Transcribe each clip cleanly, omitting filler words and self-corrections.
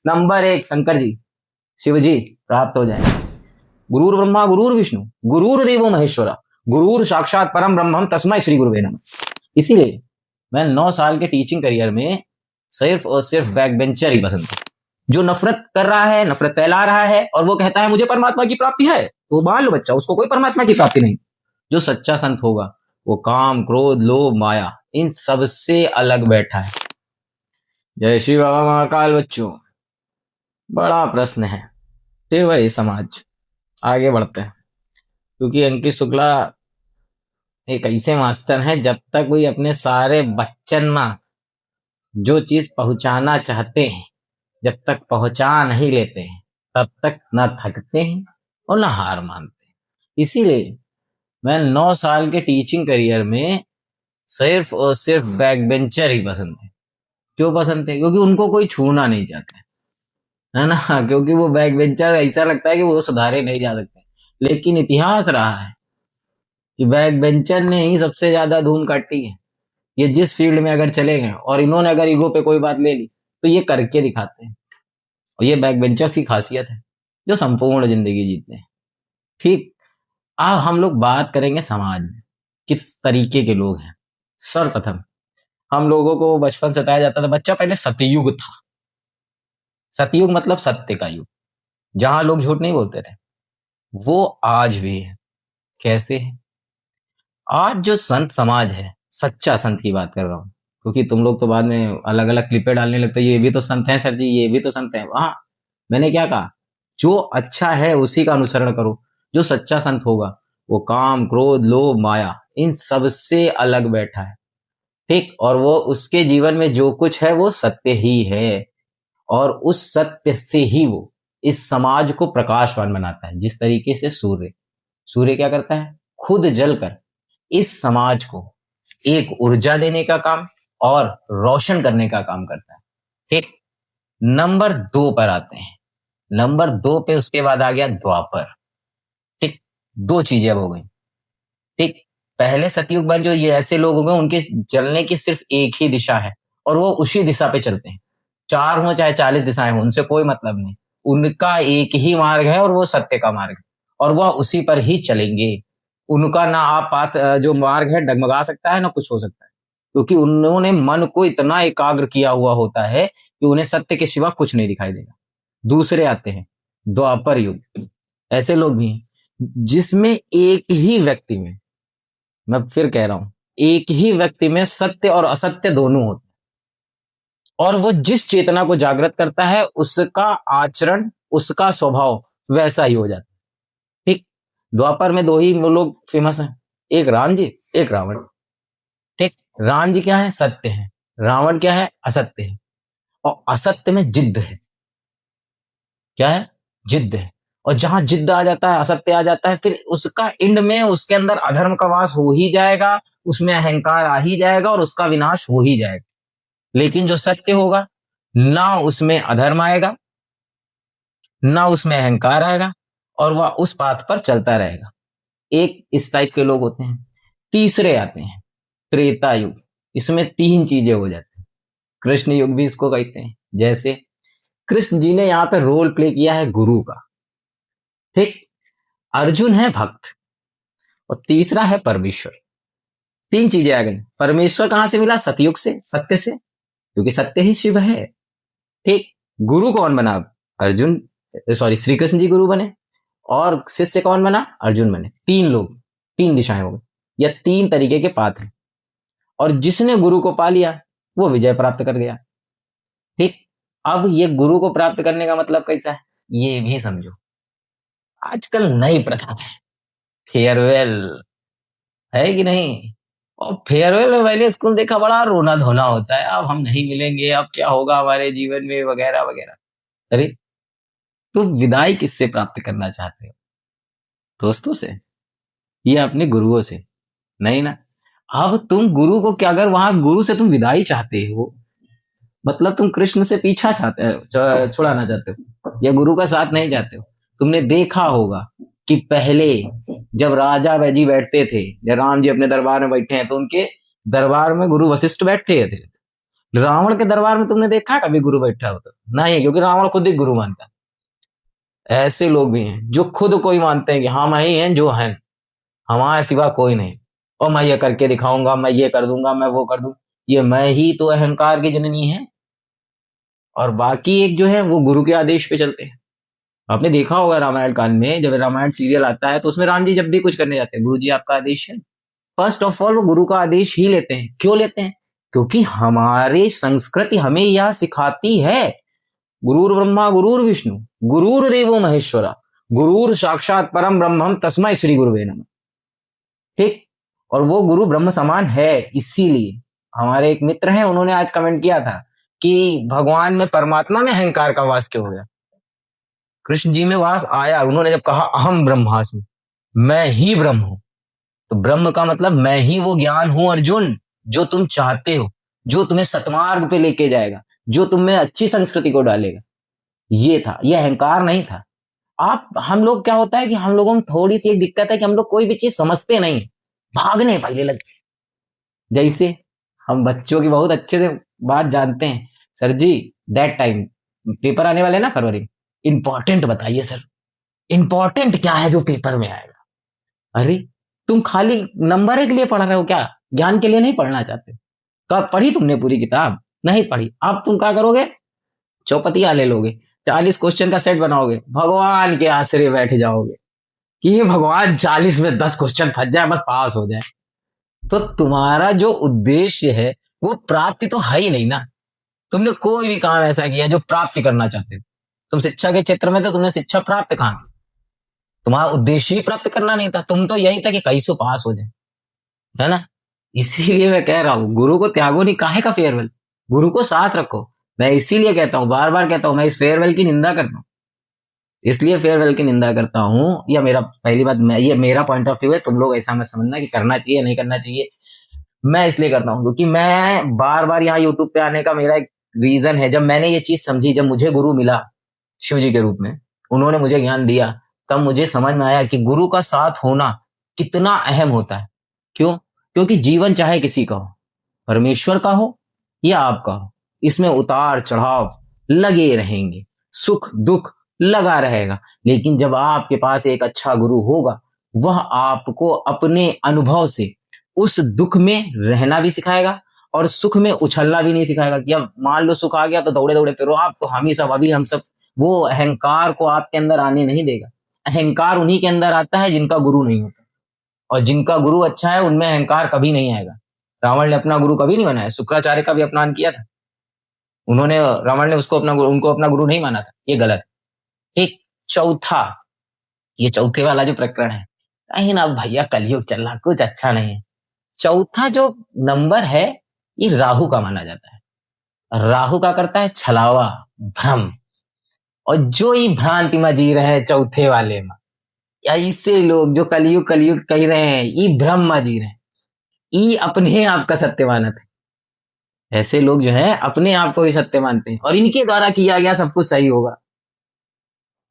Number 1 Shankar ji, Shiv जी प्राप्त हो जाए। गुरुर ब्रह्मा गुरुर विष्णु गुरुर देवो महेश्वरा गुरुर साक्षात परम ब्रह्मम तस्मै श्री गुरुवे नमः। इसीलिए मैं 9 साल के टीचिंग करियर में सिर्फ और सिर्फ बैक बेंचर ही पसंद है। जो नफरत कर रहा है, नफरत फैला रहा है और वो कहता है मुझे परमात्मा की प्राप्ति है, तो मान लो बच्चा, उसको कोई परमात्मा की प्राप्ति नहीं। जो सच्चा संत होगा वो काम क्रोध लोभ माया इन सब से अलग बैठा है। जय श्री बाबा महाकाल। बच्चों, बड़ा प्रश्न है। फिर वही समाज, आगे बढ़ते हैं। क्योंकि अंकित शुक्ला एक ऐसे मास्टर हैं, जब तक कोई अपने सारे बच्चन में जो चीज पहुंचाना चाहते हैं, जब तक पहुंचा नहीं लेते हैं, तब तक न थकते हैं और न हार मानते हैं। इसीलिए मैं 9 साल के टीचिंग करियर में सिर्फ और सिर्फ बैक बेंचर ही पसंद है। क्यों पसंद है? क्योंकि उनको कोई छूना नहीं चाहता है ना। क्योंकि वो बैक बेंचर ऐसा लगता है कि वो सुधारे नहीं जा सकते। लेकिन इतिहास रहा है कि बैक बेंचर ने ही सबसे ज्यादा धूम काटी है। ये जिस फील्ड में अगर चले गए और इन्होंने अगर ईगो पे कोई बात ले ली तो ये करके दिखाते हैं। और ये बैक बेंचर्स की खासियत है जो संपूर्ण जिंदगी जीते हैं। ठीक, अब हम लोग बात करेंगे समाज में किस तरीके के लोग हैं। सर्वप्रथम हम लोगों को बचपन से बताया जाता था, बच्चा पहले सतयुग था। सतयुग मतलब सत्य का युग, जहां लोग झूठ नहीं बोलते थे। वो आज भी है। कैसे है? आज जो संत समाज है, सच्चा संत की बात कर रहा हूं, क्योंकि तुम लोग तो बाद में अलग अलग क्लिपें डालने लगते, ये भी तो संत हैं सर जी, ये भी तो संत हैं। हाँ, मैंने क्या कहा? जो अच्छा है उसी का अनुसरण करो। जो सच्चा संत होगा वो काम क्रोध लोभ माया इन सब से अलग बैठा है। ठीक, और वो उसके जीवन में जो कुछ है वो सत्य ही है। और उस सत्य से ही वो इस समाज को प्रकाशवान बनाता है। जिस तरीके से सूर्य सूर्य क्या करता है? खुद जलकर इस समाज को एक ऊर्जा देने का काम और रोशन करने का काम करता है। ठीक, नंबर 2 पर आते हैं। नंबर 2 पे उसके बाद आ गया द्वापर। ठीक, 2 चीजें अब हो गई। ठीक, पहले सतयुग में जो ये ऐसे लोग हो गए, उनके चलने की सिर्फ एक ही दिशा है और वो उसी दिशा पे चलते हैं। 4 हो चाहे 40 दिशाएं हो, उनसे कोई मतलब नहीं। उनका एक ही मार्ग है और वो सत्य का मार्ग है और वह उसी पर ही चलेंगे। उनका ना आप पात जो मार्ग है डगमगा सकता है ना कुछ हो सकता है, क्योंकि उन्होंने मन को इतना एकाग्र किया हुआ होता है कि उन्हें सत्य के सिवा कुछ नहीं दिखाई देगा। दूसरे आते हैं द्वापर युग। ऐसे लोग भी हैं जिसमें एक ही व्यक्ति में, मैं फिर कह रहा हूं, एक ही व्यक्ति में सत्य और असत्य दोनों होते हैं। और वो जिस चेतना को जागृत करता है उसका आचरण, उसका स्वभाव वैसा ही हो जाता है। ठीक, द्वापर में 2 ही लोग फेमस हैं, एक राम जी, एक रावण। ठीक, राम जी क्या है? सत्य है। रावण क्या है? असत्य है। और असत्य में जिद्द है। क्या है? जिद्द है। और जहां जिद्द आ जाता है, असत्य आ जाता है, फिर उसका एंड में उसके अंदर अधर्म का वास हो ही जाएगा, उसमें अहंकार आ ही जाएगा और उसका विनाश हो ही जाएगा। लेकिन जो सत्य होगा, ना उसमें अधर्म आएगा, ना उसमें अहंकार आएगा और वह उस पाथ पर चलता रहेगा। एक इस टाइप के लोग होते हैं। तीसरे आते हैं त्रेता युग। इसमें 3 चीजें हो जाती हैं। कृष्ण युग भी इसको कहते हैं। जैसे कृष्ण जी ने यहाँ पे रोल प्ले किया है गुरु का। ठीक, अर्जुन है भक्त और तीसरा है परमेश्वर। 3 चीजें आ गई। परमेश्वर कहां से मिला? सतयुग से, सत्य से, क्योंकि सत्य ही शिव है। ठीक, गुरु कौन बना? अर्जुन, सॉरी, श्री कृष्ण जी गुरु बने। और शिष्य कौन बना? अर्जुन बने। 3 लोग, 3 दिशाएं हो गई, या 3 तरीके के पात्र। और जिसने गुरु को पा लिया वो विजय प्राप्त कर गया। ठीक, अब ये गुरु को प्राप्त करने का मतलब कैसा है ये भी समझो। आजकल नई प्रथा है, फेयरवेल, है कि नहीं? और फेयरवेल में मैंने स्कूल देखा, बड़ा रोना धोना होता है, अब हम नहीं मिलेंगे, अब क्या होगा हमारे जीवन में, वगैरह वगैरह। अरे, तो विदाई किससे प्राप्त करना चाहते हो? दोस्तों से या अपने गुरुओं से? नहीं ना। अब तुम गुरु को क्या, अगर वहां गुरु से तुम विदाई चाहते हो, मतलब तुम कृष्ण से पीछा चाहते हो, छुड़ाना चाहते हो, या गुरु का साथ नहीं चाहते हो। तुमने देखा होगा कि पहले जब राजा जी बैठते थे, जब राम जी अपने दरबार में बैठे हैं, तो उनके दरबार में गुरु वशिष्ठ बैठते थे। रावण के दरबार में तुमने देखा कभी गुरु बैठा हो? तो नहीं, क्योंकि रावण खुद ही गुरु मानता है। ऐसे लोग भी हैं जो खुद को ही मानते हैं कि हाँ मैं ही हैं जो हैं, हमारे सिवा कोई नहीं, और मैं ये करके दिखाऊंगा, मैं ये कर दूंगा, मैं वो कर दूं। ये मैं ही तो अहंकार की जननी है। और बाकी एक जो है वो गुरु के आदेश पे चलते हैं। आपने देखा होगा रामायण काल में, जब रामायण सीरियल आता है तो उसमें राम जी जब भी कुछ करने जाते हैं, गुरु जी आपका आदेश है, फर्स्ट ऑफ ऑल वो गुरु का आदेश ही लेते हैं। क्यों लेते हैं? क्योंकि हमारी संस्कृति हमें यह सिखाती है, गुरुर ब्रह्मा गुरुर विष्णु गुरुर देवो महेश्वरा, गुरुर साक्षात परम ब्रह्मम तस्मै श्री गुरुवे नमः। ठीक। और वो गुरु ब्रह्म समान है। इसीलिए हमारे एक मित्र हैं, उन्होंने आज कमेंट किया था कि भगवान में, परमात्मा में अहंकार का वास क्यों हो गया? कृष्ण जी में वास आया, उन्होंने जब कहा अहम ब्रह्मास्मि, मैं ही ब्रह्म हूं। तो ब्रह्म का मतलब मैं ही वो ज्ञान हूं अर्जुन, जो तुम चाहते हो, जो तुम्हें सतमार्ग पे लेके जाएगा, जो तुम्हें अच्छी संस्कृति को डालेगा। ये था, ये अहंकार नहीं था। आप हम लोग क्या होता है कि हम लोगों में थोड़ी सी एक दिक्कत है कि हम लोग कोई भी चीज समझते नहीं, भागने पहले लगते। जैसे हम बच्चों की बहुत अच्छे से बात जानते हैं, sir ji that time paper आने वाले हैं ना फरवरी, इंपॉर्टेंट बताइए सर, इंपॉर्टेंट क्या है जो पेपर में आएगा? अरे तुम खाली नंबर के लिए पढ़ रहे हो क्या? ज्ञान के लिए नहीं पढ़ना चाहते? कब पढ़ी तुमने पूरी किताब? नहीं पढ़ी। अब तुम क्या करोगे? चौपतिया ले लोगे, 40 क्वेश्चन का सेट बनाओगे, भगवान के आश्रय बैठ जाओगे कि ये भगवान 40 में 10 क्वेश्चन फंस जाए, बस पास हो जाए। तो तुम्हारा जो उद्देश्य है वो प्राप्ति तो है ही नहीं ना। तुमने कोई भी काम ऐसा किया जो प्राप्ति करना चाहते हो। तुम शिक्षा के क्षेत्र में तो तुमने शिक्षा प्राप्त कहाँ की? तुम्हारा उद्देश्य ही प्राप्त करना नहीं था, तुम तो यही था कि कैसो पास हो जाए, है ना? इसीलिए मैं कह रहा हूं, गुरु को त्यागो नहीं, काहे का फेयरवेल? गुरु को साथ रखो। मैं इसीलिए कहता हूं, बार बार कहता हूं, मैं इस फेयरवेल की निंदा करता हूं। इसलिए फेयरवेल की निंदा करता हूं, या मेरा पहली बात, मैं ये मेरा पॉइंट ऑफ व्यू है, तुम लोग ऐसा मत समझना कि करना चाहिए नहीं करना चाहिए। मैं इसलिए करता हूं क्योंकि मैं बार बार यहाँ यूट्यूब पे आने का मेरा एक रीजन है। जब मैंने ये चीज समझी, जब मुझे गुरु मिला शिव जी के रूप में, उन्होंने मुझे ज्ञान दिया, तब मुझे समझ में आया कि गुरु का साथ होना कितना अहम होता है। क्यों? क्योंकि जीवन चाहे किसी का हो, परमेश्वर का हो या आपका हो, इसमें उतार चढ़ाव लगे रहेंगे, सुख दुख लगा रहेगा। लेकिन जब आपके पास एक अच्छा गुरु होगा, वह आपको अपने अनुभव से उस दुख में रहना भी सिखाएगा और सुख में उछलना भी नहीं सिखाएगा कि अब मान लो सुख आ गया तो दौड़े दौड़े फिरो। आप तो हम ही सब, अभी हम सब, वो अहंकार को आपके अंदर आने नहीं देगा। अहंकार उन्हीं के अंदर आता है जिनका गुरु नहीं होता, और जिनका गुरु अच्छा है उनमें अहंकार कभी नहीं आएगा। रावण ने अपना गुरु कभी नहीं बनाया, शुक्राचार्य का भी अपमान किया था उन्होंने, रावण ने उसको अपना गुरु, उनको अपना गुरु नहीं माना था, ये गलत। एक चौथा, ये चौथे वाला जो प्रकरण है, कहीं ना भैया कलयुग चल रहा, कुछ अच्छा नहीं है। चौथा जो नंबर है, ये राहु का माना जाता है। राहु का करता है छलावा, भ्रम। और जो ये भ्रांति में जी रहे हैं चौथे वाले में, ऐसे लोग जो कलयुग कलयुग कह रहे हैं, ये भ्रम में जी रहे हैं, ये अपने आप का सत्य मानते हैं। ऐसे लोग जो है अपने आप को ही सत्य मानते हैं और इनके द्वारा किया गया सब कुछ सही होगा।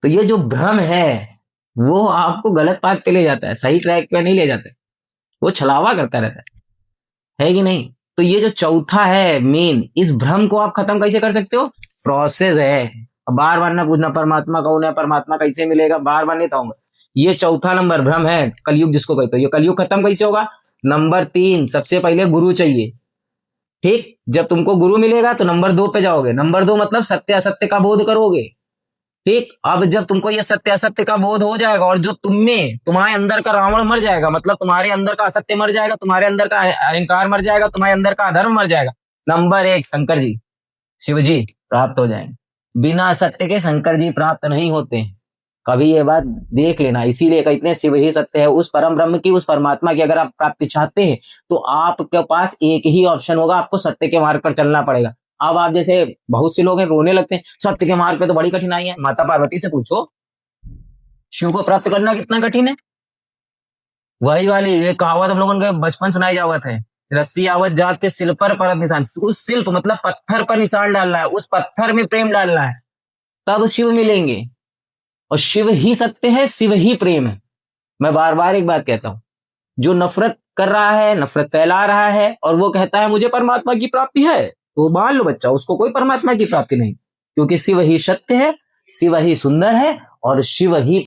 तो ये जो भ्रम है वो आपको गलत पाथ पे ले जाता है, सही ट्रैक पे नहीं ले जाता है, वो छलावा करता रहता है कि नहीं? तो ये जो चौथा है मेन, इस भ्रम को आप खत्म कैसे कर सकते हो? प्रोसेस है। बार बार ना पूछना परमात्मा कौन है, परमात्मा कैसे मिलेगा, बार बार नहीं बताऊंगा। ये चौथा नंबर भ्रम है, कलयुग जिसको कहते हो। ये कलयुग खत्म कैसे होगा? नंबर 3, सबसे पहले गुरु चाहिए। ठीक, जब तुमको गुरु मिलेगा तो नंबर 2 पे जाओगे। नंबर 2 मतलब सत्य असत्य का बोध करोगे। ठीक, अब जब तुमको ये सत्य असत्य का बोध हो जाएगा और जो तुम्हें, तुम्हारे अंदर का रावण मर जाएगा, मतलब तुम्हारे अंदर का असत्य मर जाएगा, तुम्हारे अंदर का अहंकार मर जाएगा, तुम्हारे अंदर का अधर्म मर जाएगा, नंबर 1 शंकर जी, शिव जी प्राप्त हो जाएंगे। बिना सत्य के शंकर जी प्राप्त नहीं होते हैं, कभी ये बात देख लेना। इसीलिए कहते हैं शिव ही सत्य है। उस परम ब्रह्म की, उस परमात्मा की अगर आप प्राप्ति चाहते हैं तो आपके पास एक ही ऑप्शन होगा, आपको सत्य के मार्ग पर चलना पड़ेगा। अब आप जैसे बहुत से लोग हैं रोने लगते हैं, सत्य के मार्ग पे तो बड़ी कठिनाई है। माता पार्वती से पूछो शिव को प्राप्त करना कितना कठिन है। वही वाली ये कहावत हम लोगों के बचपन सुनाई जावत है, रस्सी आवत जात के सिल पर परत निशान। उस शिल्प मतलब पत्थर पर निशान डालना है, उस पत्थर में प्रेम डालना है, तब शिव मिलेंगे। और शिव ही सत्य है, शिव ही प्रेम है। मैं बार बार एक बात कहता हूं, जो नफरत कर रहा है, नफरत फैला रहा है और वो कहता है मुझे परमात्मा की प्राप्ति है, तो मान लो बच्चा, उसको कोई परमात्मा की प्राप्ति नहीं, क्योंकि शिव ही सत्य है, शिव ही सुंदर है और शिव ही